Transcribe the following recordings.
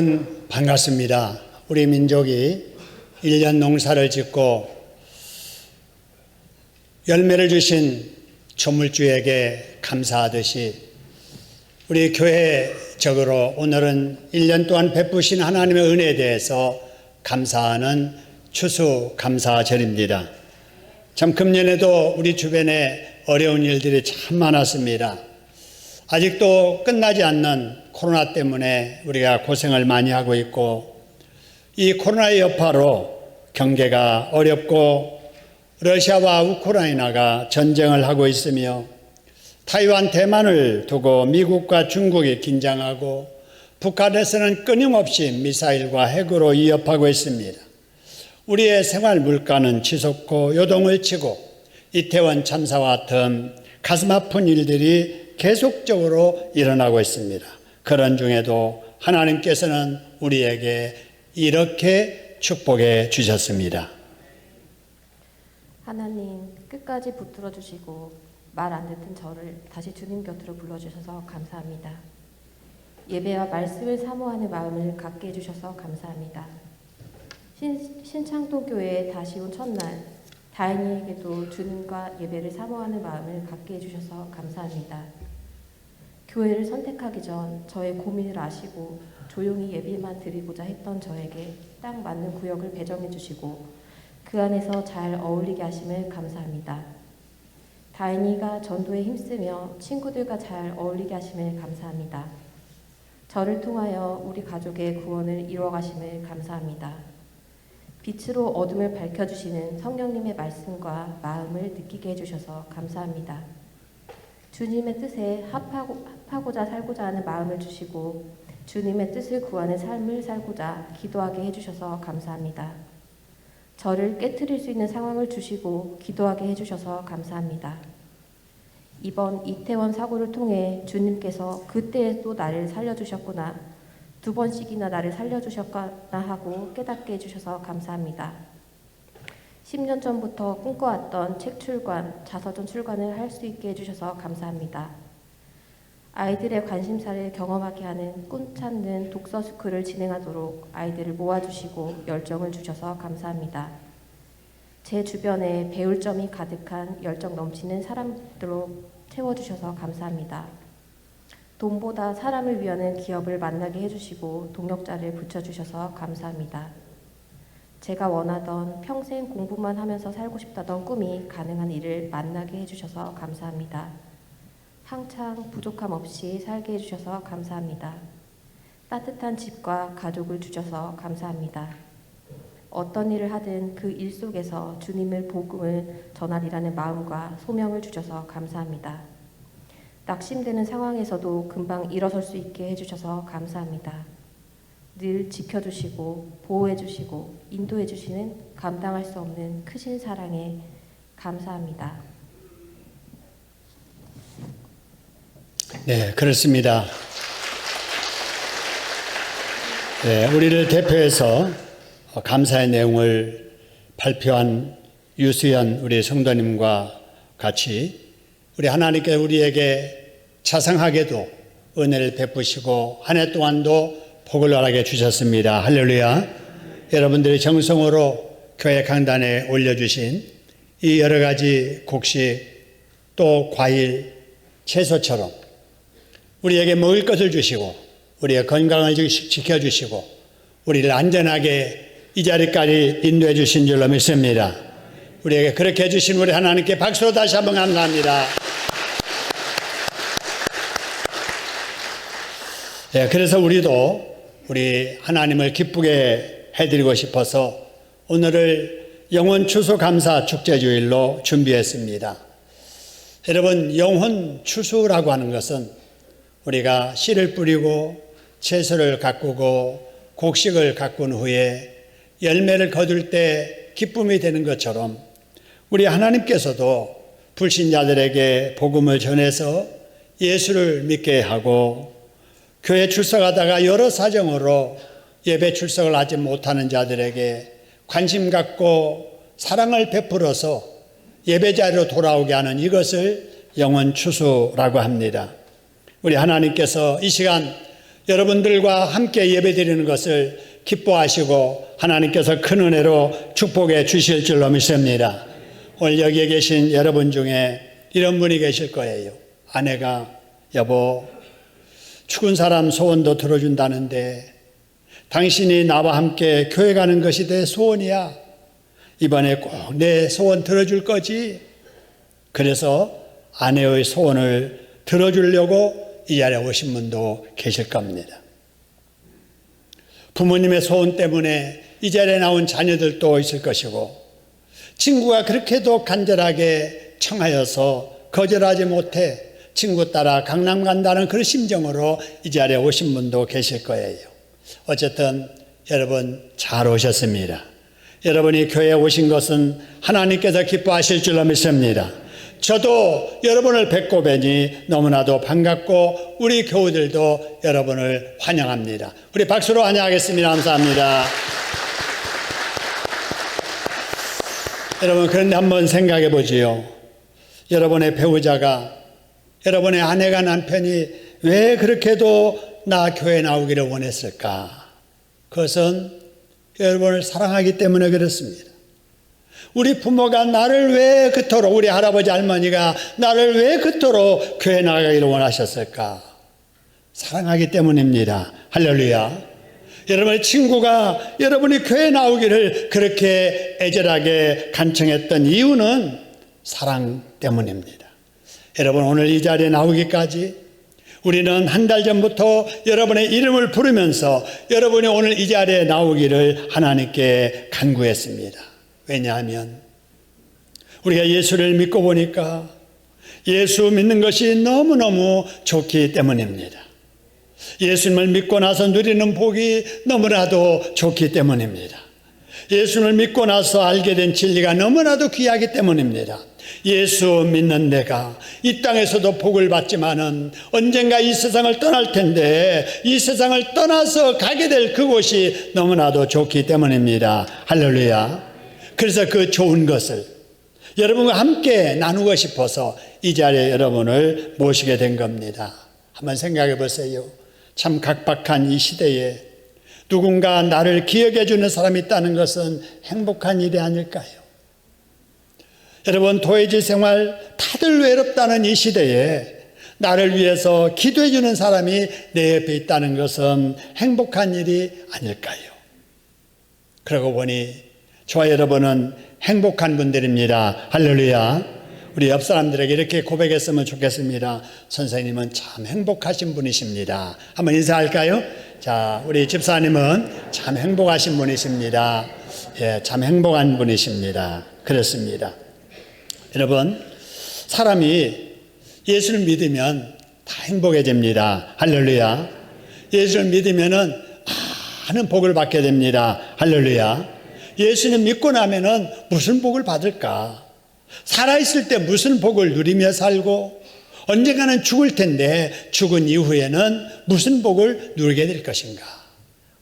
여러분 반갑습니다. 우리 민족이 1년 농사를 짓고 열매를 주신 조물주에게 감사하듯이 우리 교회적으로 오늘은 1년 동안 베푸신 하나님의 은혜에 대해서 감사하는 추수감사절입니다. 참 금년에도 우리 주변에 어려운 일들이 참 많았습니다. 아직도 끝나지 않는 코로나 때문에 우리가 고생을 많이 하고 있고, 이 코로나의 여파로 경제가 어렵고 러시아와 우크라이나가 전쟁을 하고 있으며, 타이완, 대만을 두고 미국과 중국이 긴장하고, 북한에서는 끊임없이 미사일과 핵으로 위협하고 있습니다. 우리의 생활 물가는 치솟고 요동을 치고, 이태원 참사와 같은 가슴 아픈 일들이 계속적으로 일어나고 있습니다. 그런 중에도 하나님께서는 우리에게 이렇게 축복해 주셨습니다. 하나님, 끝까지 붙들어 주시고 말 안 듣는 저를 다시 주님 곁으로 불러주셔서 감사합니다. 예배와 말씀을 사모하는 마음을 갖게 해주셔서 감사합니다. 신창도교회에 다시 온 첫날, 다행히에게도 주님과 예배를 사모하는 마음을 갖게 해주셔서 감사합니다. 교회를 선택하기 전 저의 고민을 아시고 조용히 예배만 드리고자 했던 저에게 딱 맞는 구역을 배정해 주시고 그 안에서 잘 어울리게 하심을 감사합니다. 다인이가 전도에 힘쓰며 친구들과 잘 어울리게 하심을 감사합니다. 저를 통하여 우리 가족의 구원을 이루어 가심을 감사합니다. 빛으로 어둠을 밝혀주시는 성령님의 말씀과 마음을 느끼게 해주셔서 감사합니다. 주님의 뜻에 합하고자 살고자 하는 마음을 주시고 주님의 뜻을 구하는 삶을 살고자 기도하게 해주셔서 감사합니다. 저를 깨트릴 수 있는 상황을 주시고 기도하게 해주셔서 감사합니다. 이번 이태원 사고를 통해 주님께서 그때에 또 나를 살려주셨구나, 2번씩이나 나를 살려주셨구나 하고 깨닫게 해주셔서 감사합니다. 10년 전부터 꿈꿔왔던 책 출간, 자서전 출간을 할 수 있게 해주셔서 감사합니다. 아이들의 관심사를 경험하게 하는 꿈 찾는 독서 스쿨을 진행하도록 아이들을 모아주시고 열정을 주셔서 감사합니다. 제 주변에 배울 점이 가득한 열정 넘치는 사람들로 채워주셔서 감사합니다. 돈보다 사람을 위하는 기업을 만나게 해주시고 동력자를 붙여주셔서 감사합니다. 제가 원하던 평생 공부만 하면서 살고 싶다던 꿈이 가능한 일을 만나게 해주셔서 감사합니다. 항상 부족함 없이 살게 해주셔서 감사합니다. 따뜻한 집과 가족을 주셔서 감사합니다. 어떤 일을 하든 그 일 속에서 주님의 복음을 전하리라는 마음과 소명을 주셔서 감사합니다. 낙심되는 상황에서도 금방 일어설 수 있게 해주셔서 감사합니다. 늘 지켜주시고 보호해주시고 인도해주시는 감당할 수 없는 크신 사랑에 감사합니다. 네, 그렇습니다. 네, 우리를 대표해서 감사의 내용을 발표한 유수연 우리 성도님과 같이 우리 하나님께 우리에게 자상하게도 은혜를 베푸시고 한 해 동안도 복을 허락해 주셨습니다. 할렐루야. 여러분들이 정성으로 교회 강단에 올려주신 이 여러 가지 곡식 또 과일, 채소처럼 우리에게 먹을 것을 주시고 우리의 건강을 지켜주시고 우리를 안전하게 이 자리까지 인도해 주신 줄로 믿습니다. 우리에게 그렇게 해주신 우리 하나님께 박수로 다시 한번 감사합니다. 네, 그래서 우리도 우리 하나님을 기쁘게 해드리고 싶어서 오늘을 영혼 추수감사 축제주일로 준비했습니다. 여러분, 영혼 추수라고 하는 것은 우리가 씨를 뿌리고 채소를 가꾸고 곡식을 가꾼 후에 열매를 거둘 때 기쁨이 되는 것처럼 우리 하나님께서도 불신자들에게 복음을 전해서 예수를 믿게 하고 교회 출석하다가 여러 사정으로 예배 출석을 하지 못하는 자들에게 관심 갖고 사랑을 베풀어서 예배자리로 돌아오게 하는 이것을 영혼 추수라고 합니다. 우리 하나님께서 이 시간 여러분들과 함께 예배드리는 것을 기뻐하시고 하나님께서 큰 은혜로 축복해 주실 줄로 믿습니다. 오늘 여기에 계신 여러분 중에 이런 분이 계실 거예요. 아내가 여보, 죽은 사람 소원도 들어준다는데 당신이 나와 함께 교회 가는 것이 내 소원이야. 이번에 꼭 내 소원 들어줄 거지? 그래서 아내의 소원을 들어주려고 이 자리에 오신 분도 계실 겁니다. 부모님의 소원 때문에 이 자리에 나온 자녀들도 있을 것이고, 친구가 그렇게도 간절하게 청하여서 거절하지 못해 친구 따라 강남 간다는 그런 심정으로 이 자리에 오신 분도 계실 거예요. 어쨌든 여러분 잘 오셨습니다. 여러분이 교회에 오신 것은 하나님께서 기뻐하실 줄로 믿습니다. 저도 여러분을 뵙고 뵈니 너무나도 반갑고 우리 교우들도 여러분을 환영합니다. 우리 박수로 환영하겠습니다. 감사합니다. 여러분, 그런데 한번 생각해 보지요. 여러분의 배우자가, 여러분의 아내가, 남편이 왜 그렇게도 나 교회 나오기를 원했을까? 그것은 여러분을 사랑하기 때문에 그렇습니다. 우리 부모가 나를 왜 그토록, 우리 할아버지 할머니가 나를 왜 그토록 교회 나가기를 원하셨을까? 사랑하기 때문입니다. 할렐루야. 여러분의 친구가 여러분이 교회 나오기를 그렇게 애절하게 간청했던 이유는 사랑 때문입니다. 여러분, 오늘 이 자리에 나오기까지 우리는 한 달 전부터 여러분의 이름을 부르면서 여러분이 오늘 이 자리에 나오기를 하나님께 간구했습니다. 왜냐하면 우리가 예수를 믿고 보니까 예수 믿는 것이 너무너무 좋기 때문입니다. 예수님을 믿고 나서 누리는 복이 너무나도 좋기 때문입니다. 예수를 믿고 나서 알게 된 진리가 너무나도 귀하기 때문입니다. 예수 믿는 내가 이 땅에서도 복을 받지만은 언젠가 이 세상을 떠날 텐데 이 세상을 떠나서 가게 될 그곳이 너무나도 좋기 때문입니다. 할렐루야. 그래서 그 좋은 것을 여러분과 함께 나누고 싶어서 이 자리에 여러분을 모시게 된 겁니다. 한번 생각해 보세요. 참 각박한 이 시대에 누군가 나를 기억해 주는 사람이 있다는 것은 행복한 일이 아닐까요? 여러분, 도회지 생활 다들 외롭다는 이 시대에 나를 위해서 기도해 주는 사람이 내 옆에 있다는 것은 행복한 일이 아닐까요? 그러고 보니 저와 여러분은 행복한 분들입니다. 할렐루야. 우리 옆 사람들에게 이렇게 고백했으면 좋겠습니다. 선생님은 참 행복하신 분이십니다. 한번 인사할까요? 자, 우리 집사님은 참 행복하신 분이십니다. 예, 참 행복한 분이십니다. 그렇습니다. 여러분, 사람이 예수를 믿으면 다 행복해집니다. 할렐루야. 예수를 믿으면은 많은 복을 받게 됩니다. 할렐루야. 예수님 믿고 나면은 무슨 복을 받을까? 살아있을 때 무슨 복을 누리며 살고 언젠가는 죽을 텐데 죽은 이후에는 무슨 복을 누리게 될 것인가?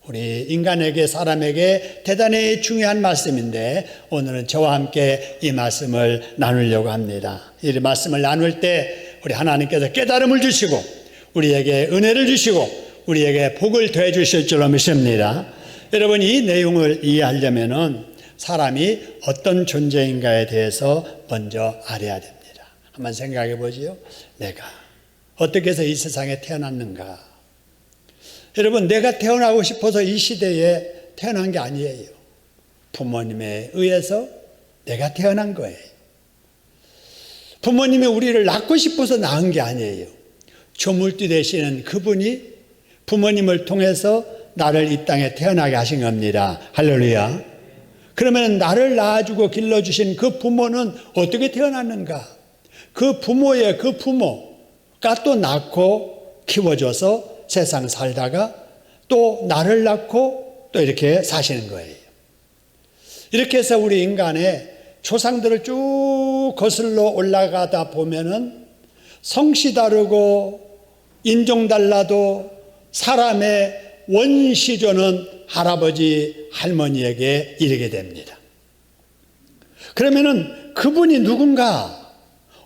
우리 인간에게, 사람에게 대단히 중요한 말씀인데 오늘은 저와 함께 이 말씀을 나누려고 합니다. 이 말씀을 나눌 때 우리 하나님께서 깨달음을 주시고 우리에게 은혜를 주시고 우리에게 복을 더해 주실 줄로 믿습니다. 여러분, 이 내용을 이해하려면은 사람이 어떤 존재인가에 대해서 먼저 알아야 됩니다. 한번 생각해 보지요. 내가 어떻게 해서 이 세상에 태어났는가? 여러분, 내가 태어나고 싶어서 이 시대에 태어난 게 아니에요. 부모님에 의해서 내가 태어난 거예요. 부모님이 우리를 낳고 싶어서 낳은 게 아니에요. 조물주 되시는 그분이 부모님을 통해서 나를 이 땅에 태어나게 하신 겁니다. 할렐루야. 그러면 나를 낳아주고 길러주신 그 부모는 어떻게 태어났는가? 그 부모의 그 부모가 또 낳고 키워줘서 세상 살다가 또 나를 낳고 또 이렇게 사시는 거예요. 이렇게 해서 우리 인간의 조상들을 쭉 거슬러 올라가다 보면은 성씨 다르고 인종 달라도 사람의 원시조는 할아버지, 할머니에게 이르게 됩니다. 그러면은 그분이 누군가,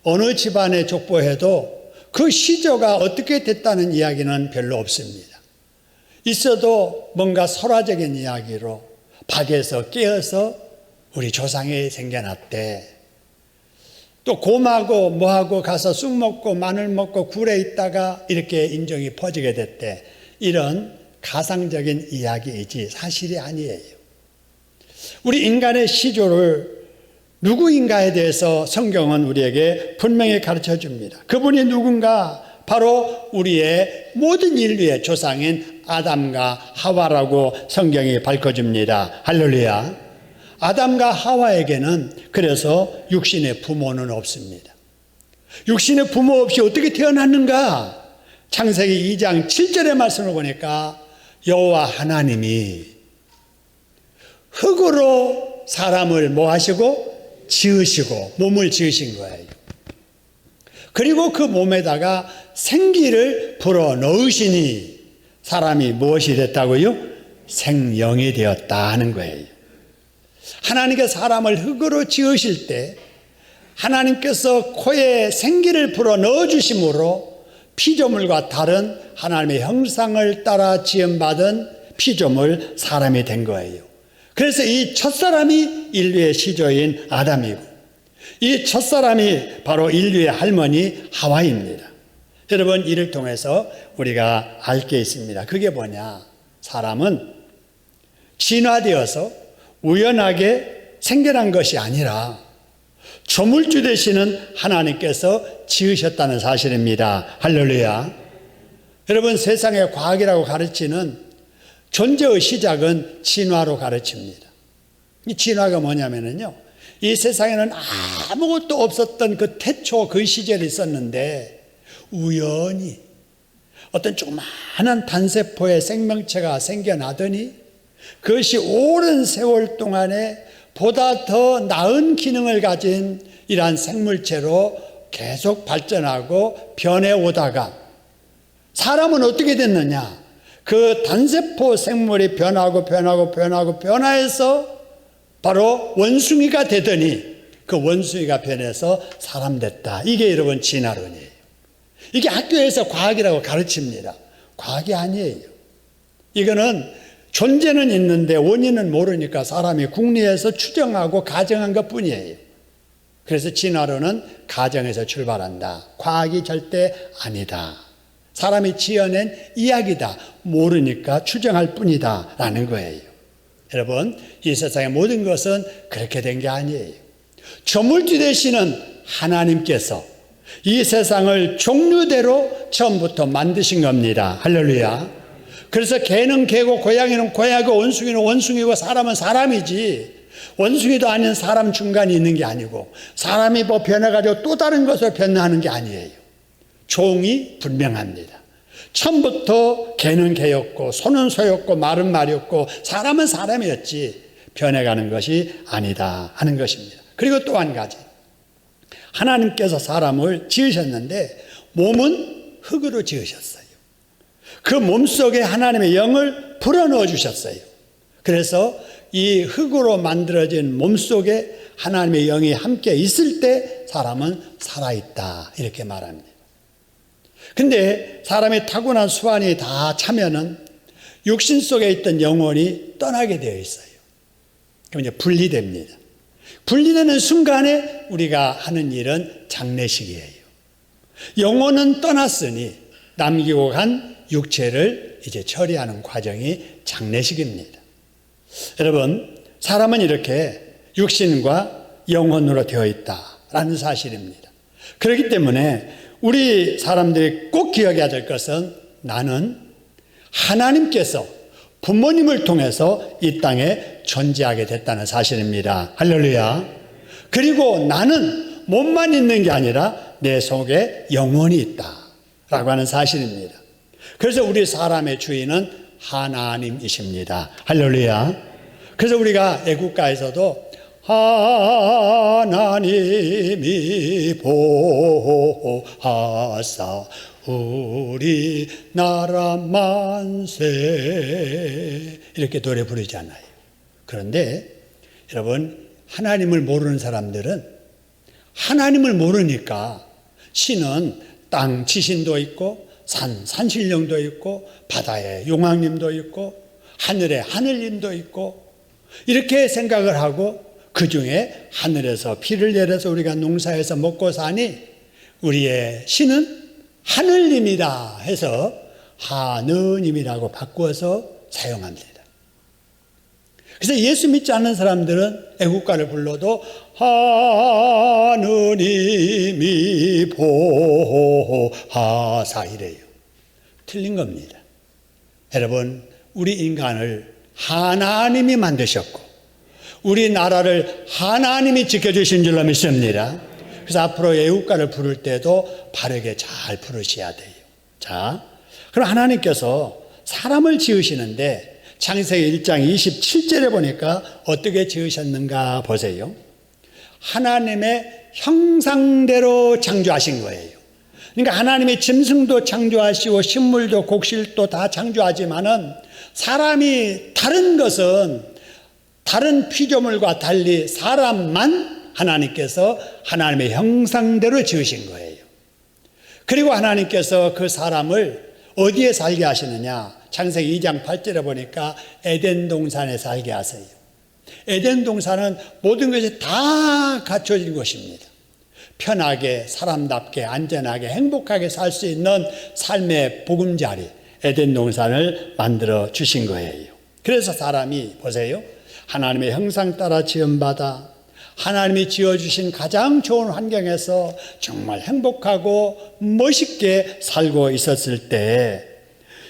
어느 집안에 족보해도 그 시조가 어떻게 됐다는 이야기는 별로 없습니다. 있어도 뭔가 설화적인 이야기로 박에서 깨어서 우리 조상이 생겨났대. 또 곰하고 뭐하고 가서 쑥 먹고 마늘 먹고 굴에 있다가 이렇게 인종이 퍼지게 됐대. 이런 가상적인 이야기이지 사실이 아니에요. 우리 인간의 시조를 누구인가에 대해서 성경은 우리에게 분명히 가르쳐 줍니다. 그분이 누군가? 바로 우리의 모든 인류의 조상인 아담과 하와라고 성경이 밝혀줍니다. 할렐루야. 아담과 하와에게는 그래서 육신의 부모는 없습니다. 육신의 부모 없이 어떻게 태어났는가? 창세기 2장 7절의 말씀을 보니까 여호와 하나님이 흙으로 사람을 뭐 하시고? 지으시고 몸을 지으신 거예요. 그리고 그 몸에다가 생기를 불어 넣으시니 사람이 무엇이 됐다고요? 생명이 되었다 하는 거예요. 하나님께서 사람을 흙으로 지으실 때 하나님께서 코에 생기를 불어 넣어주심으로 피조물과 다른 하나님의 형상을 따라 지음받은 피조물 사람이 된 거예요. 그래서 이 첫사람이 인류의 시조인 아담이고 이 첫사람이 바로 인류의 할머니 하와입니다. 여러분, 이를 통해서 우리가 알 게 있습니다. 그게 뭐냐? 사람은 진화되어서 우연하게 생겨난 것이 아니라 조물주 되시는 하나님께서 지으셨다는 사실입니다. 할렐루야. 여러분, 세상의 과학이라고 가르치는 존재의 시작은 진화로 가르칩니다. 이 진화가 뭐냐면요, 이 세상에는 아무것도 없었던 그 태초 그 시절이 있었는데 우연히 어떤 조그마한 단세포의 생명체가 생겨나더니 그것이 오랜 세월 동안에 보다 더 나은 기능을 가진 이러한 생물체로 계속 발전하고 변해오다가 사람은 어떻게 됐느냐? 그 단세포 생물이 변화해서 바로 원숭이가 되더니 그 원숭이가 변해서 사람 됐다. 이게 여러분 진화론이에요. 이게 학교에서 과학이라고 가르칩니다. 과학이 아니에요. 이거는 존재는 있는데 원인은 모르니까 사람이 궁리해서 추정하고 가정한 것뿐이에요. 그래서 진화론은 가정에서 출발한다. 과학이 절대 아니다. 사람이 지어낸 이야기다. 모르니까 추정할 뿐이다 라는 거예요. 여러분, 이 세상의 모든 것은 그렇게 된 게 아니에요. 조물주 되시는 하나님께서 이 세상을 종류대로 처음부터 만드신 겁니다. 할렐루야. 그래서 개는 개고 고양이는 고양이고 원숭이는 원숭이고 사람은 사람이지 원숭이도 아닌 사람 중간에 있는 게 아니고 사람이 뭐 변해가지고 또 다른 것을 변화하는 게 아니에요. 종이 분명합니다. 처음부터 개는 개였고 소는 소였고 말은 말이었고 사람은 사람이었지 변해가는 것이 아니다 하는 것입니다. 그리고 또 한 가지, 하나님께서 사람을 지으셨는데 몸은 흙으로 지으셨어요. 그 몸속에 하나님의 영을 불어넣어 주셨어요. 그래서 이 흙으로 만들어진 몸속에 하나님의 영이 함께 있을 때 사람은 살아있다 이렇게 말합니다. 근데 사람의 타고난 수완이 다 차면은 육신 속에 있던 영혼이 떠나게 되어 있어요. 그럼 이제 분리됩니다. 분리되는 순간에 우리가 하는 일은 장례식이에요. 영혼은 떠났으니 남기고 간 육체를 이제 처리하는 과정이 장례식입니다. 여러분, 사람은 이렇게 육신과 영혼으로 되어 있다라는 사실입니다. 그렇기 때문에 우리 사람들이 꼭 기억해야 될 것은 나는 하나님께서 부모님을 통해서 이 땅에 존재하게 됐다는 사실입니다. 할렐루야. 그리고 나는 몸만 있는 게 아니라 내 속에 영혼이 있다라고 하는 사실입니다. 그래서 우리 사람의 주인은 하나님이십니다. 할렐루야. 그래서 우리가 애국가에서도 하나님이 보호하사 우리나라 만세 이렇게 노래 부르잖아요. 그런데 여러분, 하나님을 모르는 사람들은 하나님을 모르니까 신은 땅 지신도 있고 산신령도 있고 바다에 용왕님도 있고 하늘에 하늘님도 있고 이렇게 생각을 하고 그 중에 하늘에서 비를 내려서 우리가 농사해서 먹고 사니 우리의 신은 하늘님이다 해서 하느님이라고 바꾸어서 사용합니다. 그래서 예수 믿지 않는 사람들은 애국가를 불러도 하느님이 보호하사 이래요. 틀린 겁니다. 여러분, 우리 인간을 하나님이 만드셨고 우리 나라를 하나님이 지켜주신 줄로 믿습니다. 그래서 앞으로 애국가를 부를 때도 바르게 잘 부르셔야 돼요. 자, 그럼 하나님께서 사람을 지으시는데 창세기 1장 27절에 보니까 어떻게 지으셨는가 보세요. 하나님의 형상대로 창조하신 거예요. 그러니까 하나님이 짐승도 창조하시고 식물도 곡실도 다 창조하지만은 사람이 다른 것은 다른 피조물과 달리 사람만 하나님께서 하나님의 형상대로 지으신 거예요. 그리고 하나님께서 그 사람을 어디에 살게 하시느냐? 창세기 2장 8절에 보니까 에덴 동산에 살게 하세요. 에덴 동산은 모든 것이 다 갖춰진 곳입니다. 편하게 사람답게 안전하게 행복하게 살 수 있는 삶의 보금자리 에덴 동산을 만들어 주신 거예요. 그래서 사람이 보세요. 하나님의 형상 따라 지음받아 하나님이 지어주신 가장 좋은 환경에서 정말 행복하고 멋있게 살고 있었을 때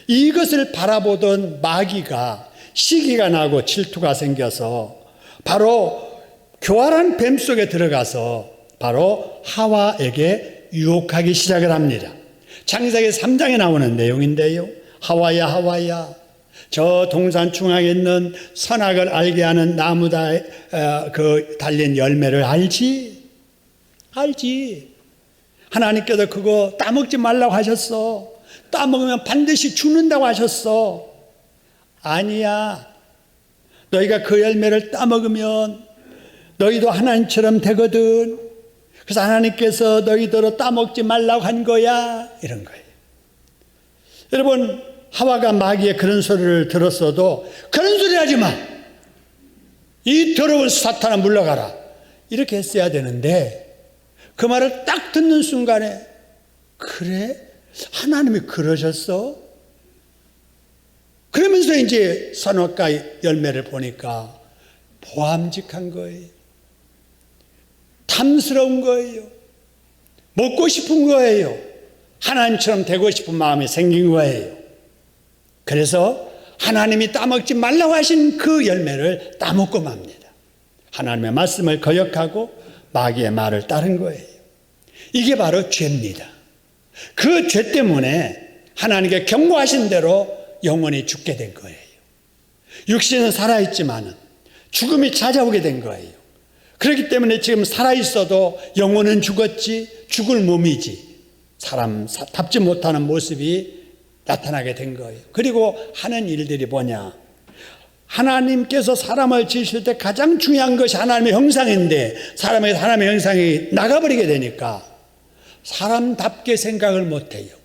이것을 바라보던 마귀가 시기가 나고 질투가 생겨서 바로 교활한 뱀 속에 들어가서 바로 하와에게 유혹하기 시작을 합니다. 창세기 3장에 나오는 내용인데요. 하와야 하와야 저 동산 중앙에 있는 선악을 알게 하는 나무다 그 달린 열매를 알지? 알지. 하나님께서 그거 따먹지 말라고 하셨어. 따먹으면 반드시 죽는다고 하셨어. 아니야. 너희가 그 열매를 따먹으면 너희도 하나님처럼 되거든. 그래서 하나님께서 너희들로 따먹지 말라고 한 거야. 이런 거예요. 여러분, 하와가 마귀의 그런 소리를 들었어도 그런 소리 하지 마. 이 더러운 사탄아 물러가라. 이렇게 했어야 되는데 그 말을 딱 듣는 순간에 그래? 하나님이 그러셨어? 그러면서 이제 선악과 열매를 보니까 보암직한 거예요. 탐스러운 거예요. 먹고 싶은 거예요. 하나님처럼 되고 싶은 마음이 생긴 거예요. 그래서 하나님이 따먹지 말라고 하신 그 열매를 따먹고 맙니다. 하나님의 말씀을 거역하고 마귀의 말을 따른 거예요. 이게 바로 죄입니다. 그 죄 때문에 하나님께 경고하신 대로 영원히 죽게 된 거예요. 육신은 살아있지만 죽음이 찾아오게 된 거예요. 그렇기 때문에 지금 살아있어도 영혼은 죽었지 죽을 몸이지 사람답지 못하는 모습이 나타나게 된 거예요. 그리고 하는 일들이 뭐냐? 하나님께서 사람을 지으실 때 가장 중요한 것이 하나님의 형상인데 사람에게 하나님의 형상이 나가버리게 되니까 사람답게 생각을 못해요.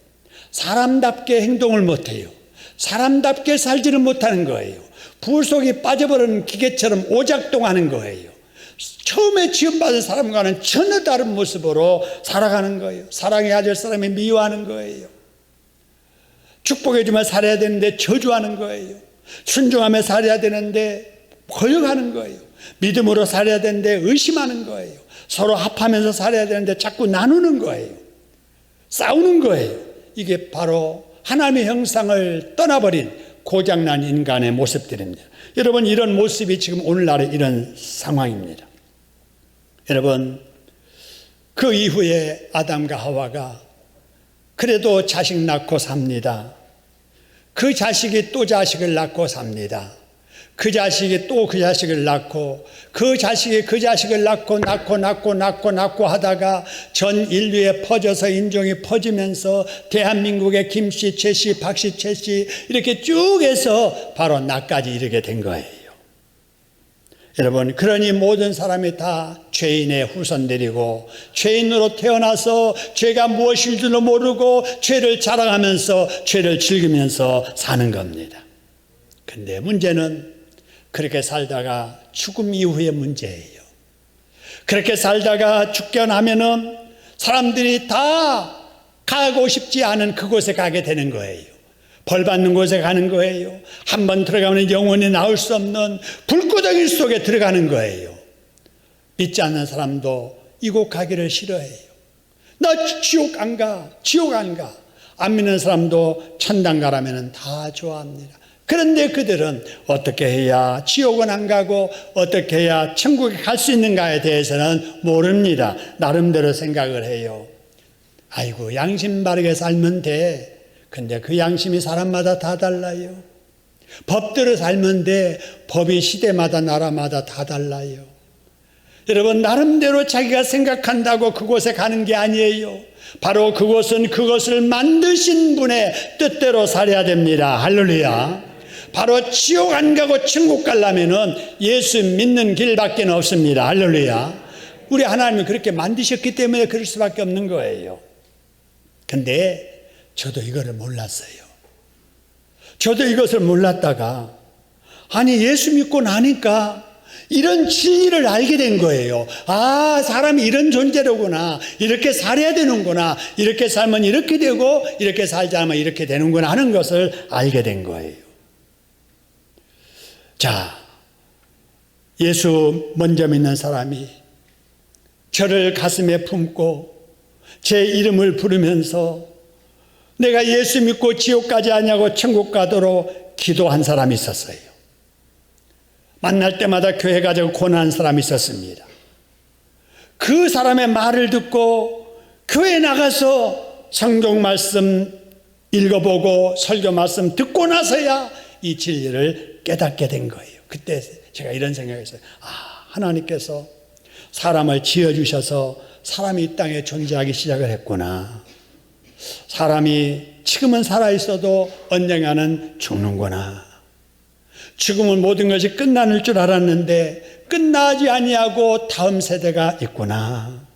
사람답게 행동을 못해요. 사람답게 살지를 못하는 거예요. 불 속에 빠져버리는 기계처럼 오작동하는 거예요. 처음에 지음받은 사람과는 전혀 다른 모습으로 살아가는 거예요. 사랑해야 될 사람이 미워하는 거예요. 축복해주며 살아야 되는데 저주하는 거예요. 순종하며 살아야 되는데 거역하는 거예요. 믿음으로 살아야 되는데 의심하는 거예요. 서로 합하면서 살아야 되는데 자꾸 나누는 거예요. 싸우는 거예요. 이게 바로 하나님의 형상을 떠나버린 고장난 인간의 모습들입니다. 여러분, 이런 모습이 지금 오늘날의 이런 상황입니다. 여러분, 그 이후에 아담과 하와가 그래도 자식 낳고 삽니다. 그 자식이 또 자식을 낳고 삽니다. 그 자식이 또 그 자식을 낳고 그 자식이 그 자식을 낳고 하다가 전 인류에 퍼져서 인종이 퍼지면서 대한민국의 김씨, 최씨, 박씨, 최씨 이렇게 쭉 해서 바로 나까지 이르게 된 거예요. 여러분, 그러니 모든 사람이 다 죄인의 후손들이고 죄인으로 태어나서 죄가 무엇일 줄도 모르고 죄를 자랑하면서 죄를 즐기면서 사는 겁니다. 근데 문제는 그렇게 살다가 죽음 이후의 문제예요. 그렇게 살다가 죽게 나면은 사람들이 다 가고 싶지 않은 그곳에 가게 되는 거예요. 벌 받는 곳에 가는 거예요. 한번 들어가면 영원히 나올 수 없는 불구덩이 속에 들어가는 거예요. 믿지 않는 사람도 이곳 가기를 싫어해요. 나 지옥 안 가, 지옥 안 가. 안 믿는 사람도 천당 가라면 다 좋아합니다. 그런데 그들은 어떻게 해야 지옥은 안 가고 어떻게 해야 천국에 갈 수 있는가에 대해서는 모릅니다. 나름대로 생각을 해요. 아이고, 양심 바르게 살면 돼. 근데 그 양심이 사람마다 다 달라요. 법대로 살면 돼. 법이 시대마다 나라마다 다 달라요. 여러분, 나름대로 자기가 생각한다고 그곳에 가는 게 아니에요. 바로 그곳은 그것을 만드신 분의 뜻대로 살아야 됩니다. 할렐루야. 바로 지옥 안 가고 천국 가려면은 예수 믿는 길밖에 없습니다. 할렐루야. 우리 하나님이 그렇게 만드셨기 때문에 그럴 수밖에 없는 거예요. 근데 저도 이거를 몰랐어요. 저도 이것을 몰랐다가 아니 예수 믿고 나니까 이런 진리를 알게 된 거예요. 아, 사람이 이런 존재로구나. 이렇게 살아야 되는구나. 이렇게 살면 이렇게 되고 이렇게 살지 않으면 이렇게 되는구나 하는 것을 알게 된 거예요. 자, 예수 먼저 믿는 사람이 저를 가슴에 품고 제 이름을 부르면서 내가 예수 믿고 지옥 가지 않냐고 천국 가도록 기도한 사람이 있었어요. 만날 때마다 교회 가자고 권하는 사람이 있었습니다. 그 사람의 말을 듣고 교회 나가서 성경 말씀 읽어보고 설교 말씀 듣고 나서야 이 진리를 깨닫게 된 거예요. 그때 제가 이런 생각했어요. 아, 하나님께서 사람을 지어주셔서 사람이 이 땅에 존재하기 시작을 했구나. 사람이 지금은 살아있어도 언젠가는 죽는구나. 죽으면 모든 것이 끝나는 줄 알았는데 끝나지 아니하고 다음 세대가 있구나.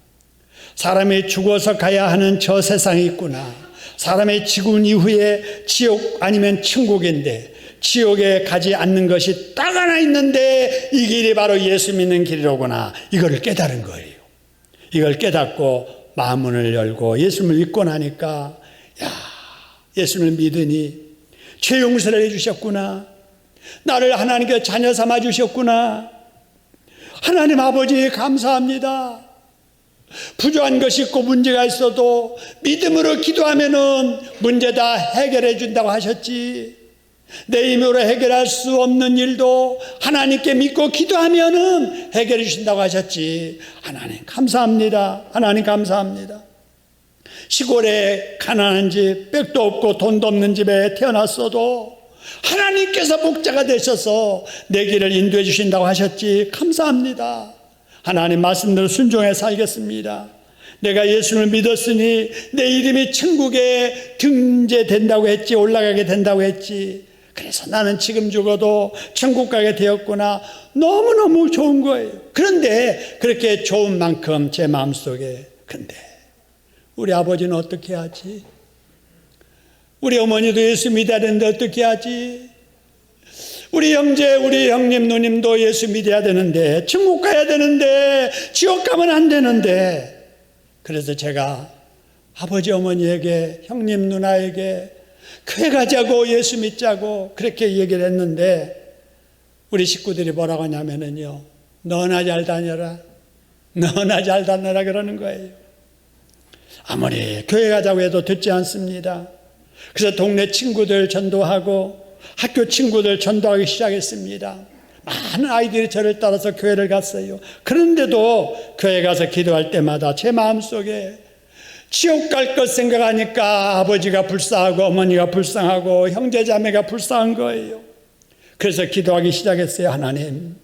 사람이 죽어서 가야 하는 저 세상이 있구나. 사람의 죽음 이후에 지옥 아니면 천국인데 지옥에 가지 않는 것이 딱 하나 있는데 이 길이 바로 예수 믿는 길이로구나. 이거를 깨달은 거예요. 이걸 깨닫고 마음문을 열고 예수를 믿고 나니까 야, 예수를 믿으니 죄 용서를 해주셨구나. 나를 하나님께 자녀 삼아 주셨구나. 하나님 아버지 감사합니다. 부족한 것이 있고 문제가 있어도 믿음으로 기도하면은 문제 다 해결해 준다고 하셨지. 내 힘으로 해결할 수 없는 일도 하나님께 믿고 기도하면은 해결해 주신다고 하셨지. 하나님 감사합니다. 하나님 감사합니다. 시골에 가난한 집, 빽도 없고 돈도 없는 집에 태어났어도 하나님께서 목자가 되셔서 내 길을 인도해 주신다고 하셨지. 감사합니다. 하나님 말씀대로 순종해 살겠습니다. 내가 예수를 믿었으니 내 이름이 천국에 등재된다고 했지. 올라가게 된다고 했지. 그래서 나는 지금 죽어도 천국 가게 되었구나. 너무너무 좋은 거예요. 그런데 그렇게 좋은 만큼 제 마음속에 근데 우리 아버지는 어떻게 하지? 우리 어머니도 예수 믿어야 되는데 어떻게 하지? 우리 형제, 우리 형님, 누님도 예수 믿어야 되는데 천국 가야 되는데 지옥 가면 안 되는데 그래서 제가 아버지 어머니에게 형님 누나에게 교회 가자고 예수 믿자고 그렇게 얘기를 했는데 우리 식구들이 뭐라고 하냐면요. 너나 잘 다녀라. 너나 잘 다녀라 그러는 거예요. 아무리 교회 가자고 해도 듣지 않습니다. 그래서 동네 친구들 전도하고 학교 친구들 전도하기 시작했습니다. 많은 아이들이 저를 따라서 교회를 갔어요. 그런데도 교회 가서 기도할 때마다 제 마음속에 지옥 갈 것 생각하니까 아버지가 불쌍하고 어머니가 불쌍하고 형제자매가 불쌍한 거예요. 그래서 기도하기 시작했어요. 하나님,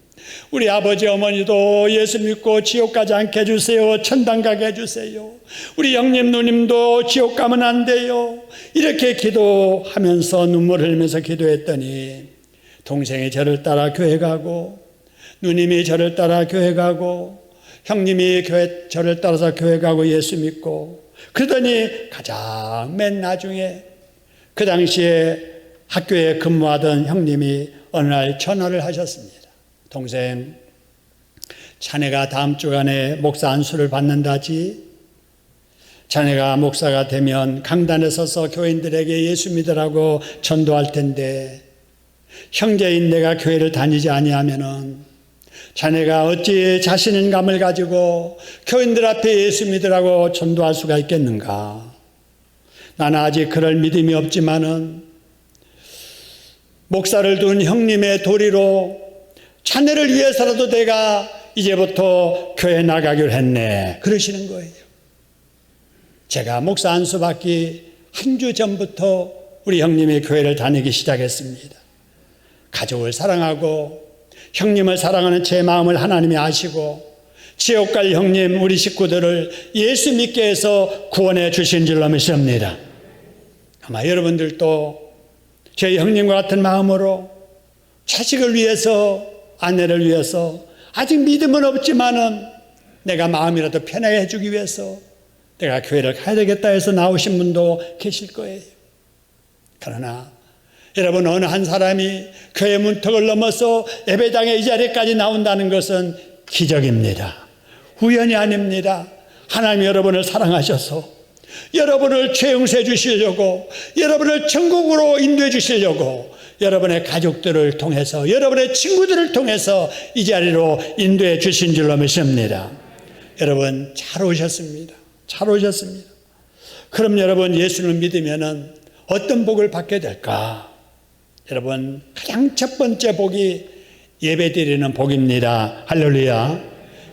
우리 아버지 어머니도 예수 믿고 지옥 가지 않게 해주세요. 천당 가게 해주세요. 우리 형님 누님도 지옥 가면 안 돼요. 이렇게 기도하면서 눈물 흘리면서 기도했더니 동생이 저를 따라 교회 가고 누님이 저를 따라 교회 가고 형님이 저를 따라서 교회 가고 예수 믿고 그러더니 가장 맨 나중에 그 당시에 학교에 근무하던 형님이 어느 날 전화를 하셨습니다. 동생, 자네가 다음 주간에 목사 안수를 받는다지? 자네가 목사가 되면 강단에 서서 교인들에게 예수 믿으라고 전도할 텐데 형제인 내가 교회를 다니지 아니하면은 자네가 어찌 자신감을 가지고 교인들 앞에 예수 믿으라고 전도할 수가 있겠는가? 나는 아직 그럴 믿음이 없지만은 목사를 둔 형님의 도리로 자네를 위해서라도 내가 이제부터 교회 나가기로 했네. 그러시는 거예요. 제가 목사 안수 받기 한 주 전부터 우리 형님의 교회를 다니기 시작했습니다. 가족을 사랑하고 형님을 사랑하는 제 마음을 하나님이 아시고 지옥 갈 형님 우리 식구들을 예수 믿게 해서 구원해 주신 줄로 믿습니다. 아마 여러분들도 제 형님과 같은 마음으로 자식을 위해서 아내를 위해서 아직 믿음은 없지만은 내가 마음이라도 편하게 해주기 위해서 내가 교회를 가야 되겠다 해서 나오신 분도 계실 거예요. 그러나 여러분 어느 한 사람이 교회 문턱을 넘어서 예배당의 이 자리까지 나온다는 것은 기적입니다. 우연이 아닙니다. 하나님 여러분을 사랑하셔서 여러분을 죄 용서해 주시려고 여러분을 천국으로 인도해 주시려고 여러분의 가족들을 통해서 여러분의 친구들을 통해서 이 자리로 인도해 주신 줄로 믿습니다. 여러분 잘 오셨습니다. 잘 오셨습니다. 그럼 여러분 예수를 믿으면은 어떤 복을 받게 될까? 여러분 가장 첫 번째 복이 예배드리는 복입니다. 할렐루야.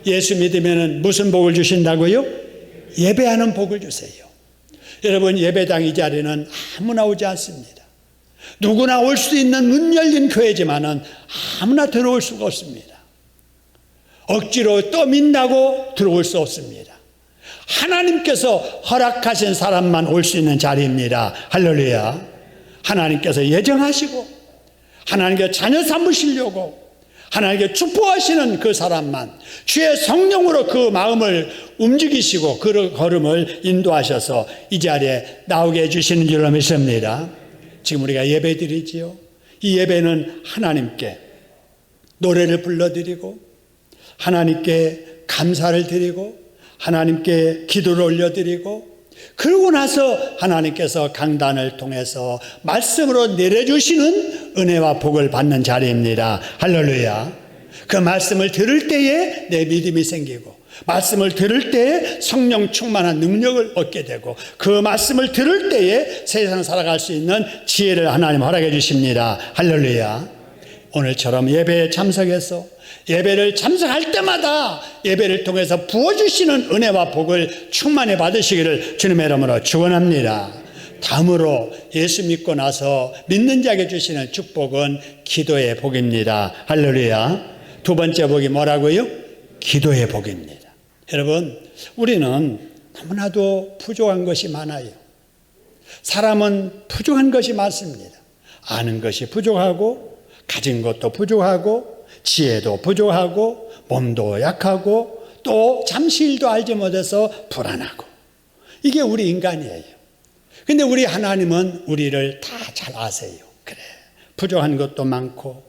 예수 믿으면은 무슨 복을 주신다고요? 예배하는 복을 주세요. 여러분 예배당 이 자리는 아무나 오지 않습니다. 누구나 올 수 있는 문 열린 교회지만은 아무나 들어올 수가 없습니다. 억지로 떠민다고 들어올 수 없습니다. 하나님께서 허락하신 사람만 올 수 있는 자리입니다. 할렐루야. 하나님께서 예정하시고 하나님께 자녀 삼으시려고 하나님께 축복하시는 그 사람만 주의 성령으로 그 마음을 움직이시고 그 걸음을 인도하셔서 이 자리에 나오게 해주시는 줄로 믿습니다. 지금 우리가 예배 드리지요. 이 예배는 하나님께 노래를 불러드리고 하나님께 감사를 드리고 하나님께 기도를 올려드리고 그러고 나서 하나님께서 강단을 통해서 말씀으로 내려주시는 은혜와 복을 받는 자리입니다. 할렐루야. 그 말씀을 들을 때에 내 믿음이 생기고 말씀을 들을 때에 성령 충만한 능력을 얻게 되고 그 말씀을 들을 때에 세상 살아갈 수 있는 지혜를 하나님 허락해 주십니다. 할렐루야. 오늘처럼 예배에 참석해서 예배를 참석할 때마다 예배를 통해서 부어주시는 은혜와 복을 충만히 받으시기를 주님의 이름으로 축원합니다. 다음으로 예수 믿고 나서 믿는 자에게 주시는 축복은 기도의 복입니다. 할렐루야. 두 번째 복이 뭐라고요? 기도의 복입니다. 여러분 우리는 너무나도 부족한 것이 많아요. 사람은 부족한 것이 많습니다. 아는 것이 부족하고 가진 것도 부족하고 지혜도 부족하고 몸도 약하고 또 잠시 일도 알지 못해서 불안하고 이게 우리 인간이에요. 근데 우리 하나님은 우리를 다 잘 아세요. 그래 부족한 것도 많고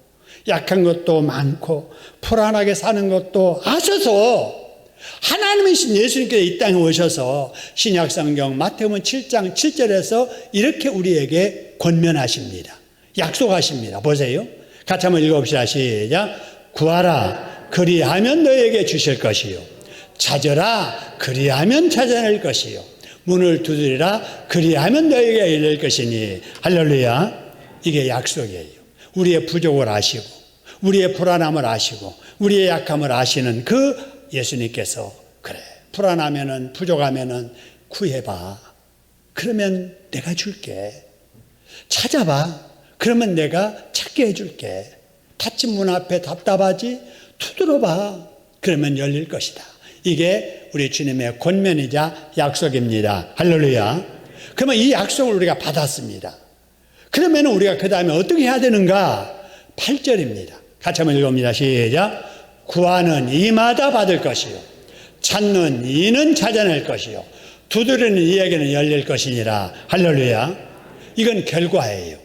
약한 것도 많고 불안하게 사는 것도 아셔서 하나님이신 예수님께서 이 땅에 오셔서 신약성경 마태복음 7장 7절에서 이렇게 우리에게 권면하십니다. 약속하십니다. 보세요. 같이 한번 읽어봅시다. 시작. 구하라 그리하면 너에게 주실 것이요 찾으라 그리하면 찾아낼 것이요 문을 두드리라 그리하면 너에게 열릴 것이니 할렐루야. 이게 약속이에요. 우리의 부족을 아시고 우리의 불안함을 아시고 우리의 약함을 아시는 그 예수님께서 그래 불안하면은 부족하면은 구해봐. 그러면 내가 줄게. 찾아봐. 그러면 내가 찾게 해줄게. 닫힌 문 앞에 답답하지? 두드려봐. 그러면 열릴 것이다. 이게 우리 주님의 권면이자 약속입니다. 할렐루야. 그러면 이 약속을 우리가 받았습니다. 그러면 우리가 그 다음에 어떻게 해야 되는가? 8절입니다. 같이 한번 읽어봅니다. 시작. 구하는 이마다 받을 것이요 찾는 이는 찾아낼 것이요 두드리는 이에게는 열릴 것이니라. 할렐루야. 이건 결과예요.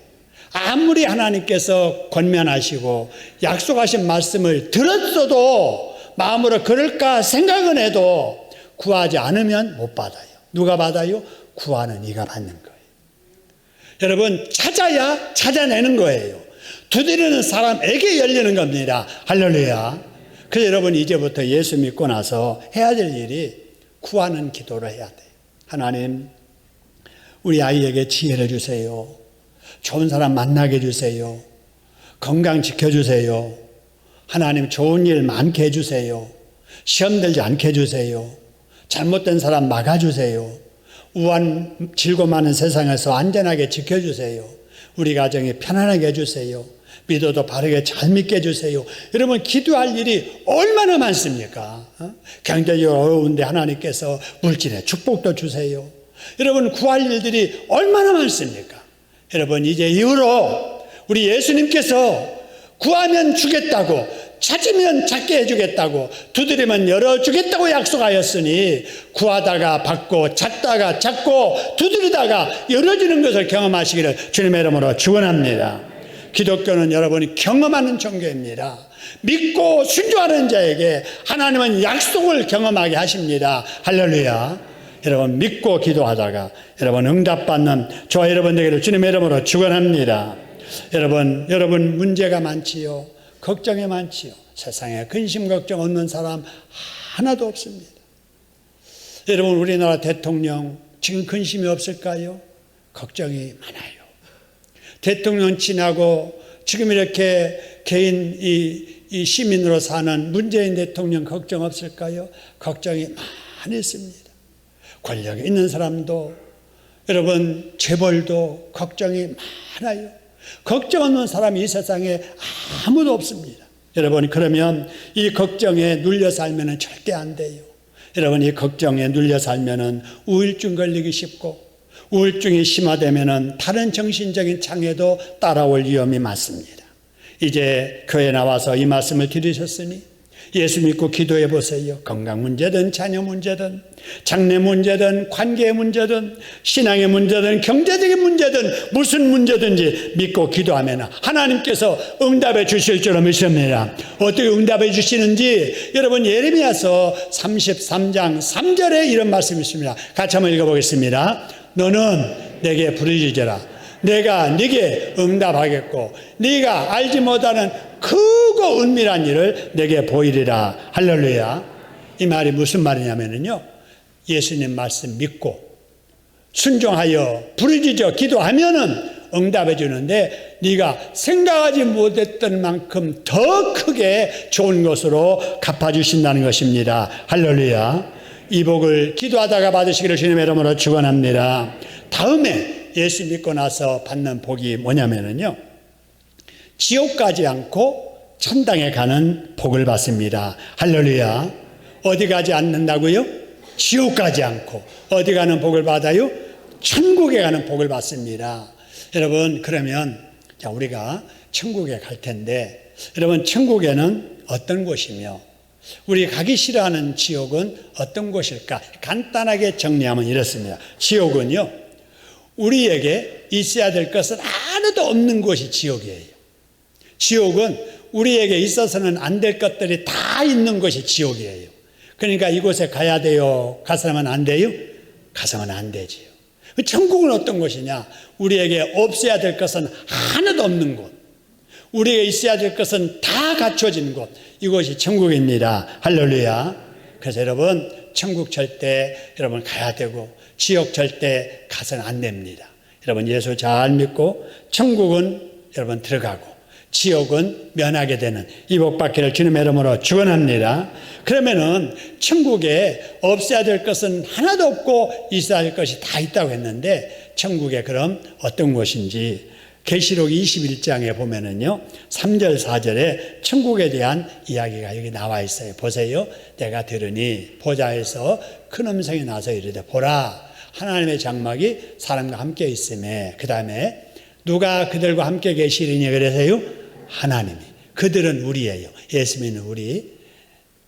아무리 하나님께서 권면하시고 약속하신 말씀을 들었어도 마음으로 그럴까 생각은 해도 구하지 않으면 못 받아요. 누가 받아요? 구하는 이가 받는 거예요. 여러분, 찾아야 찾아내는 거예요. 두드리는 사람에게 열리는 겁니다. 할렐루야. 그래서 여러분, 이제부터 예수 믿고 나서 해야 될 일이 구하는 기도를 해야 돼요. 하나님, 우리 아이에게 지혜를 주세요. 좋은 사람 만나게 해주세요. 건강 지켜주세요. 하나님, 좋은 일 많게 해주세요. 시험 들지 않게 해주세요. 잘못된 사람 막아주세요. 우한 질고 많은 세상에서 안전하게 지켜주세요. 우리 가정이 편안하게 해주세요. 믿어도 바르게 잘 믿게 해주세요. 여러분, 기도할 일이 얼마나 많습니까? 경제적으로 어려운데 하나님께서 물질의 축복도 주세요. 여러분, 구할 일들이 얼마나 많습니까? 여러분, 이제 이후로 우리 예수님께서 구하면 주겠다고, 찾으면 찾게 해주겠다고, 두드리면 열어주겠다고 약속하였으니 구하다가 받고 찾다가 찾고 두드리다가 열어주는 것을 경험하시기를 주님의 이름으로 축원합니다. 기독교는 여러분이 경험하는 종교입니다. 믿고 순종하는 자에게 하나님은 약속을 경험하게 하십니다. 할렐루야. 여러분, 믿고 기도하다가 여러분 응답받는 저와 여러분 되기를 주님의 이름으로 축원합니다. 여러분 문제가 많지요. 걱정이 많지요. 세상에 근심 걱정 없는 사람 하나도 없습니다. 여러분, 우리나라 대통령 지금 근심이 없을까요? 걱정이 많아요. 대통령 지나고 지금 이렇게 개인 이 시민으로 사는 문재인 대통령 걱정 없을까요? 걱정이 많이 있습니다. 권력이 있는 사람도, 여러분 재벌도 걱정이 많아요. 걱정 없는 사람이 이 세상에 아무도 없습니다. 여러분, 그러면 이 걱정에 눌려 살면 절대 안 돼요. 여러분, 이 걱정에 눌려 살면 우울증 걸리기 쉽고, 우울증이 심화되면 다른 정신적인 장애도 따라올 위험이 많습니다. 이제 교회 나와서 이 말씀을 들으셨으니 예수 믿고 기도해 보세요. 건강 문제든 자녀 문제든 장래 문제든 관계의 문제든 신앙의 문제든 경제적인 문제든 무슨 문제든지 믿고 기도하면 하나님께서 응답해 주실 줄 믿습니다. 어떻게 응답해 주시는지 여러분, 예레미야서 33장 3절에 이런 말씀이 있습니다. 같이 한번 읽어보겠습니다. 너는 내게 부르짖으라. 내가 네게 응답하겠고 네가 알지 못하는 크고 은밀한 일을 내게 보이리라. 할렐루야. 이 말이 무슨 말이냐면요, 예수님 말씀 믿고 순종하여 부르짖어 기도하면은 응답해 주는데 네가 생각하지 못했던 만큼 더 크게 좋은 것으로 갚아주신다는 것입니다. 할렐루야. 이 복을 기도하다가 받으시기를 주님의 이름으로 축원합니다. 다음에 예수 믿고 나서 받는 복이 뭐냐면요, 지옥 가지 않고 천당에 가는 복을 받습니다. 할렐루야. 어디 가지 않는다고요? 지옥 가지 않고 어디 가는 복을 받아요? 천국에 가는 복을 받습니다. 여러분, 그러면 우리가 천국에 갈 텐데, 여러분, 천국에는 어떤 곳이며 우리 가기 싫어하는 지옥은 어떤 곳일까? 간단하게 정리하면 이렇습니다. 지옥은요, 우리에게 있어야 될 것은 하나도 없는 곳이 지옥이에요. 지옥은 우리에게 있어서는 안 될 것들이 다 있는 것이 지옥이에요. 그러니까 이곳에 가야 돼요? 가서는 안 돼요? 가서는 안 되지요. 천국은 어떤 곳이냐? 우리에게 없어야 될 것은 하나도 없는 곳, 우리에게 있어야 될 것은 다 갖춰진 곳, 이곳이 천국입니다. 할렐루야. 그래서 여러분, 천국 절대 여러분 가야 되고 지옥 절대 가서는 안 됩니다. 여러분, 예수 잘 믿고 천국은 여러분 들어가고 지옥은 면하게 되는 이 복 받기를 주님의 이름으로 축원합니다. 그러면은 천국에 없어야 될 것은 하나도 없고 있어야 할 것이 다 있다고 했는데, 천국에 그럼 어떤 곳인지 계시록 21장에 보면은요, 3절 4절에 천국에 대한 이야기가 여기 나와 있어요. 보세요. 내가 들으니 보좌에서 큰 음성이 나서 이르되 보라, 하나님의 장막이 사람과 함께 있음에, 그 다음에 누가 그들과 함께 계시리니 그래서요, 하나님이. 그들은 우리예요. 예수 믿는 우리.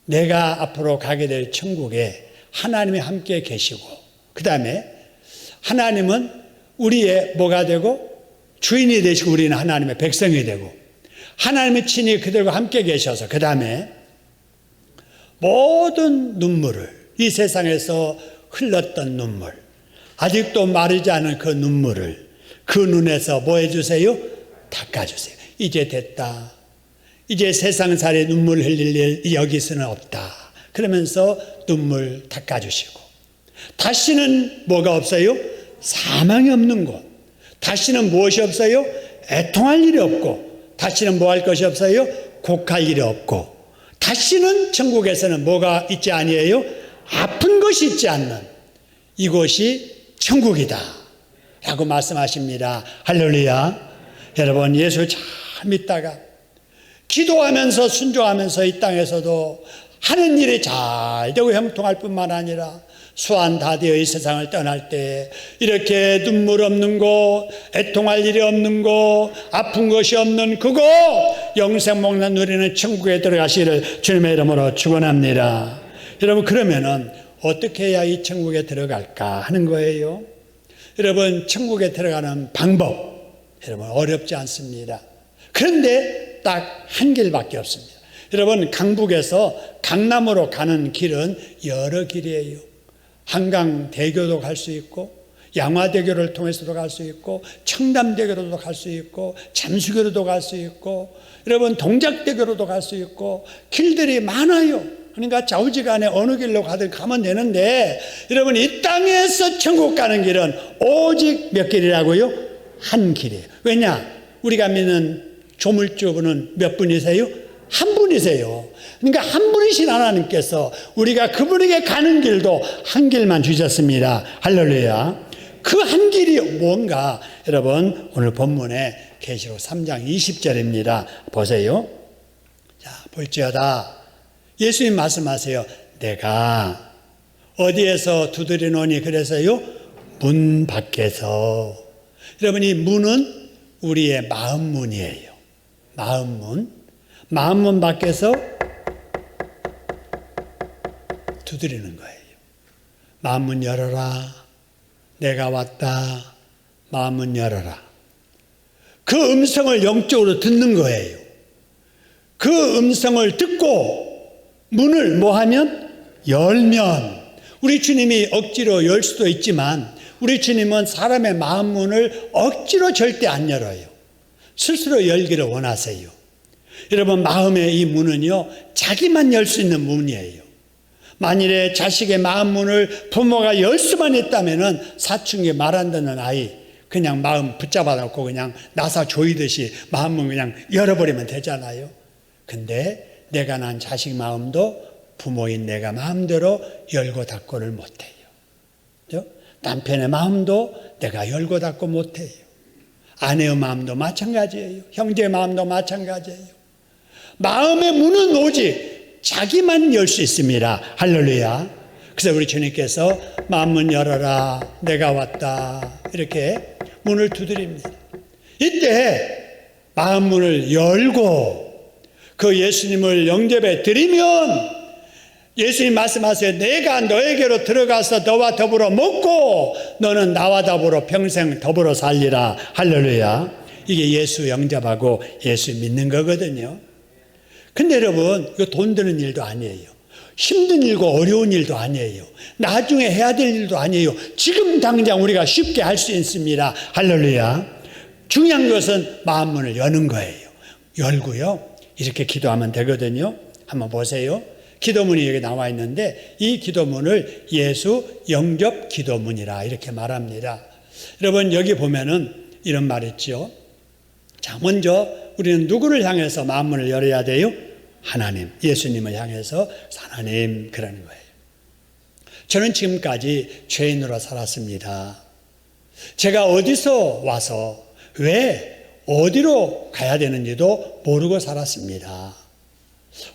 내가 앞으로 가게 될 천국에 하나님이 함께 계시고, 그 다음에 하나님은 우리의 뭐가 되고 주인이 되시고 우리는 하나님의 백성이 되고, 하나님의 친히 그들과 함께 계셔서 그 다음에 모든 눈물을, 이 세상에서 흘렀던 눈물, 아직도 마르지 않은 그 눈물을 그 눈에서 뭐 해주세요? 닦아주세요. 이제 됐다. 이제 세상살이 눈물 흘릴 일 여기서는 없다. 그러면서 눈물 닦아주시고, 다시는 뭐가 없어요? 사망이 없는 곳. 다시는 무엇이 없어요? 애통할 일이 없고, 다시는 뭐 할 것이 없어요? 곡할 일이 없고, 다시는 천국에서는 뭐가 있지 아니에요? 아픈 것이 있지 않는 이곳이 천국이다 라고 말씀하십니다. 할렐루야. 여러분, 예수 잘 믿다가 기도하면서 순종하면서 이 땅에서도 하는 일이 잘 되고 형통할 뿐만 아니라 수완 다 되어 이 세상을 떠날 때 이렇게 눈물 없는 곳, 애통할 일이 없는 곳, 아픈 것이 없는 그곳, 영생 목난 누리는 천국에 들어가시기를 주님의 이름으로 축원합니다. 여러분, 그러면은 어떻게 해야 이 천국에 들어갈까 하는 거예요. 여러분, 천국에 들어가는 방법, 여러분 어렵지 않습니다. 그런데 딱 한 길밖에 없습니다. 여러분, 강북에서 강남으로 가는 길은 여러 길이에요. 한강대교도 갈 수 있고, 양화대교를 통해서도 갈 수 있고, 청담대교로도 갈 수 있고, 잠수교로도 갈 수 있고, 여러분 동작대교로도 갈 수 있고, 길들이 많아요. 그러니까 좌우지간에 어느 길로 가든 가면 되는데, 여러분 이 땅에서 천국 가는 길은 오직 몇 길이라고요? 한 길이에요. 왜냐? 우리가 믿는 조물주분은 몇 분이세요? 한 분이세요. 그러니까 한 분이신 하나님께서 우리가 그분에게 가는 길도 한 길만 주셨습니다. 할렐루야. 그 한 길이 뭔가, 여러분 오늘 본문에 계시록 3장 20절입니다. 보세요. 자, 볼지어다. 예수님 말씀하세요. 내가 어디에서 두드리노니? 그래서요, 문 밖에서. 여러분, 이 문은 우리의 마음 문이에요. 마음 문. 마음 문 밖에서 두드리는 거예요. 마음 문 열어라. 내가 왔다. 마음 문 열어라. 그 음성을 영적으로 듣는 거예요. 그 음성을 듣고 문을 뭐 하면? 열면. 우리 주님이 억지로 열 수도 있지만 우리 주님은 사람의 마음 문을 억지로 절대 안 열어요. 스스로 열기를 원하세요. 여러분, 마음의 이 문은요, 자기만 열 수 있는 문이에요. 만일에 자식의 마음 문을 부모가 열 수만 있다면은 사춘기 말 안 듣는 아이 그냥 마음 붙잡아 놓고 그냥 나사 조이듯이 마음문 그냥 열어버리면 되잖아요. 근데 내가 난 자식 마음도 부모인 내가 마음대로 열고 닫고를 못해요. 남편의 마음도 내가 열고 닫고 못해요. 아내의 마음도 마찬가지예요. 형제의 마음도 마찬가지예요. 마음의 문은 오직 자기만 열 수 있습니다. 할렐루야. 그래서 우리 주님께서 마음문 열어라, 내가 왔다, 이렇게 문을 두드립니다. 이때 마음문을 열고 그 예수님을 영접해 드리면 예수님 말씀하세요. 내가 너에게로 들어가서 너와 더불어 먹고 너는 나와 더불어 평생 더불어 살리라. 할렐루야. 이게 예수 영접하고 예수 믿는 거거든요. 근데 여러분, 이거 돈 드는 일도 아니에요. 힘든 일고 어려운 일도 아니에요. 나중에 해야 될 일도 아니에요. 지금 당장 우리가 쉽게 할 수 있습니다. 할렐루야. 중요한 것은 마음문을 여는 거예요. 열고요, 이렇게 기도하면 되거든요. 한번 보세요. 기도문이 여기 나와 있는데 이 기도문을 예수 영접 기도문이라 이렇게 말합니다. 여러분, 여기 보면은 이런 말 있죠. 자, 먼저 우리는 누구를 향해서 마음문을 열어야 돼요? 하나님, 예수님을 향해서 하나님, 그러는 거예요. 저는 지금까지 죄인으로 살았습니다. 제가 어디서 와서 왜 어디로 가야 되는지도 모르고 살았습니다.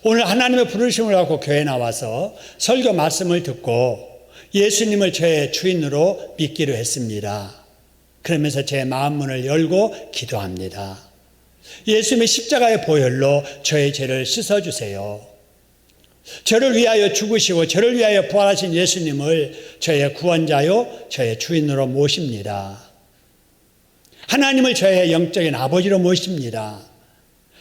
오늘 하나님의 부르심을 갖고 교회에 나와서 설교 말씀을 듣고 예수님을 저의 주인으로 믿기로 했습니다. 그러면서 제 마음문을 열고 기도합니다. 예수님의 십자가의 보혈로 저의 죄를 씻어주세요. 저를 위하여 죽으시고 저를 위하여 부활하신 예수님을 저의 구원자요 저의 주인으로 모십니다. 하나님을 저의 영적인 아버지로 모십니다.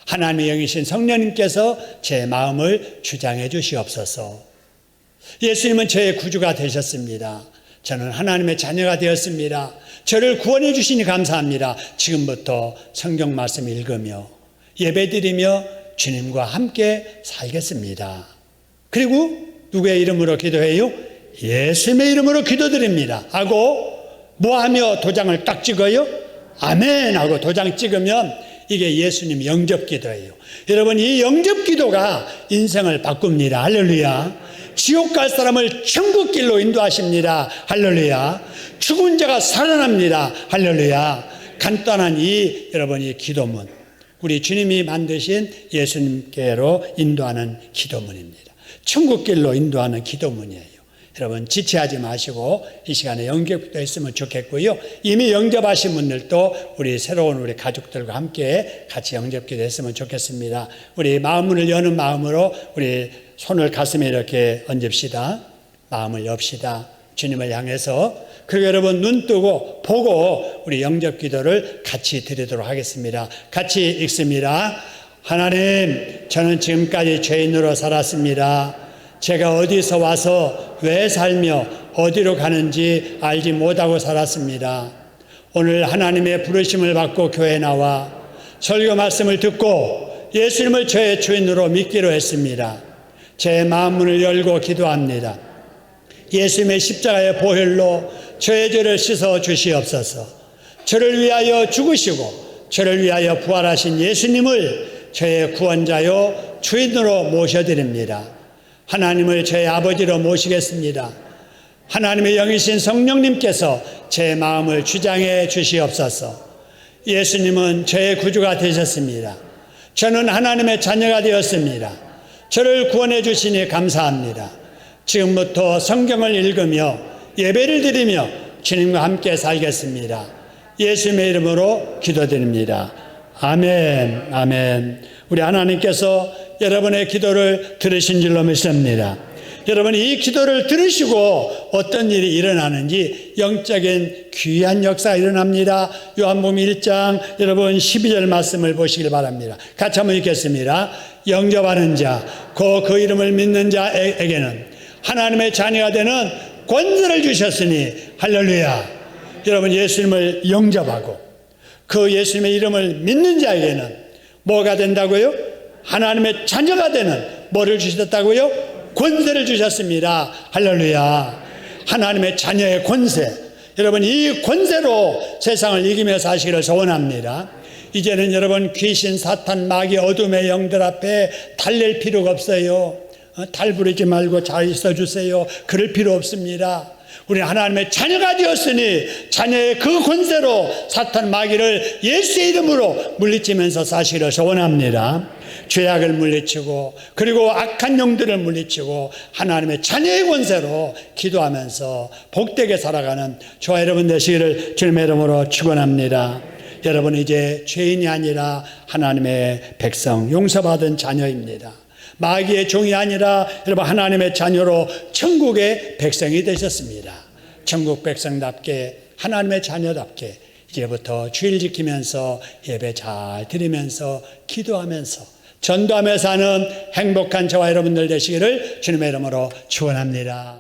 하나님의 영이신 성령님께서 제 마음을 주장해 주시옵소서. 예수님은 저의 구주가 되셨습니다. 저는 하나님의 자녀가 되었습니다. 저를 구원해 주시니 감사합니다. 지금부터 성경 말씀 읽으며 예배드리며 주님과 함께 살겠습니다. 그리고 누구의 이름으로 기도해요? 예수님의 이름으로 기도드립니다 하고 뭐하며 도장을 딱 찍어요? 아멘 하고 도장 찍으면 이게 예수님 영접기도예요. 여러분, 이 영접기도가 인생을 바꿉니다. 할렐루야. 지옥 갈 사람을 천국길로 인도하십니다. 할렐루야. 죽은 자가 살아납니다. 할렐루야. 간단한 여러분 이 기도문, 우리 주님이 만드신 예수님께로 인도하는 기도문입니다. 천국길로 인도하는 기도문이에요. 여러분 지체하지 마시고 이 시간에 영접도 했으면 좋겠고요. 이미 영접하신 분들도 우리 새로운 우리 가족들과 함께 같이 영접기도 했으면 좋겠습니다. 우리 마음문을 여는 마음으로 우리 손을 가슴에 이렇게 얹읍시다. 마음을 엽시다. 주님을 향해서. 그리고 여러분 눈 뜨고 보고 우리 영접기도를 같이 드리도록 하겠습니다. 같이 읽습니다. 하나님, 저는 지금까지 죄인으로 살았습니다. 제가 어디서 와서 왜 살며 어디로 가는지 알지 못하고 살았습니다. 오늘 하나님의 부르심을 받고 교회에 나와 설교 말씀을 듣고 예수님을 저의 주인으로 믿기로 했습니다. 제 마음문을 열고 기도합니다. 예수님의 십자가의 보혈로 저의 죄를 씻어 주시옵소서. 저를 위하여 죽으시고 저를 위하여 부활하신 예수님을 저의 구원자요 주인으로 모셔드립니다. 하나님을 제 아버지로 모시겠습니다. 하나님의 영이신 성령님께서 제 마음을 주장해 주시옵소서. 예수님은 저의 구주가 되셨습니다. 저는 하나님의 자녀가 되었습니다. 저를 구원해 주시니 감사합니다. 지금부터 성경을 읽으며 예배를 드리며 주님과 함께 살겠습니다. 예수님의 이름으로 기도드립니다. 아멘, 아멘. 우리 하나님께서 여러분의 기도를 들으신 줄로 믿습니다. 여러분 이 기도를 들으시고 어떤 일이 일어나는지 영적인 귀한 역사가 일어납니다. 요한복음 1장 여러분 12절 말씀을 보시길 바랍니다. 같이 한번 읽겠습니다. 영접하는 자, 그 이름을 믿는 자에게는 하나님의 자녀가 되는 권세를 주셨으니 할렐루야. 여러분 예수님을 영접하고 그 예수님의 이름을 믿는 자에게는 뭐가 된다고요? 하나님의 자녀가 되는 뭐를 주셨다고요? 권세를 주셨습니다. 할렐루야. 하나님의 자녀의 권세. 여러분 이 권세로 세상을 이기며 사시기를 소원합니다. 이제는 여러분 귀신, 사탄, 마귀, 어둠의 영들 앞에 달랠 필요가 없어요. 달부리지 말고 잘 있어주세요. 그럴 필요 없습니다. 우리 하나님의 자녀가 되었으니 자녀의 그 권세로 사탄 마귀를 예수의 이름으로 물리치면서 사시기를 소원합니다. 죄악을 물리치고 그리고 악한 영들을 물리치고 하나님의 자녀의 권세로 기도하면서 복되게 살아가는 저와 여러분 되시기를 주님의 이름으로 축원합니다. 여러분 이제 죄인이 아니라 하나님의 백성, 용서받은 자녀입니다. 마귀의 종이 아니라 여러분 하나님의 자녀로 천국의 백성이 되셨습니다. 천국 백성답게 하나님의 자녀답게 이제부터 주일 지키면서 예배 잘 드리면서 기도하면서 전도하며 사는 행복한 저와 여러분들 되시기를 주님의 이름으로 축원합니다.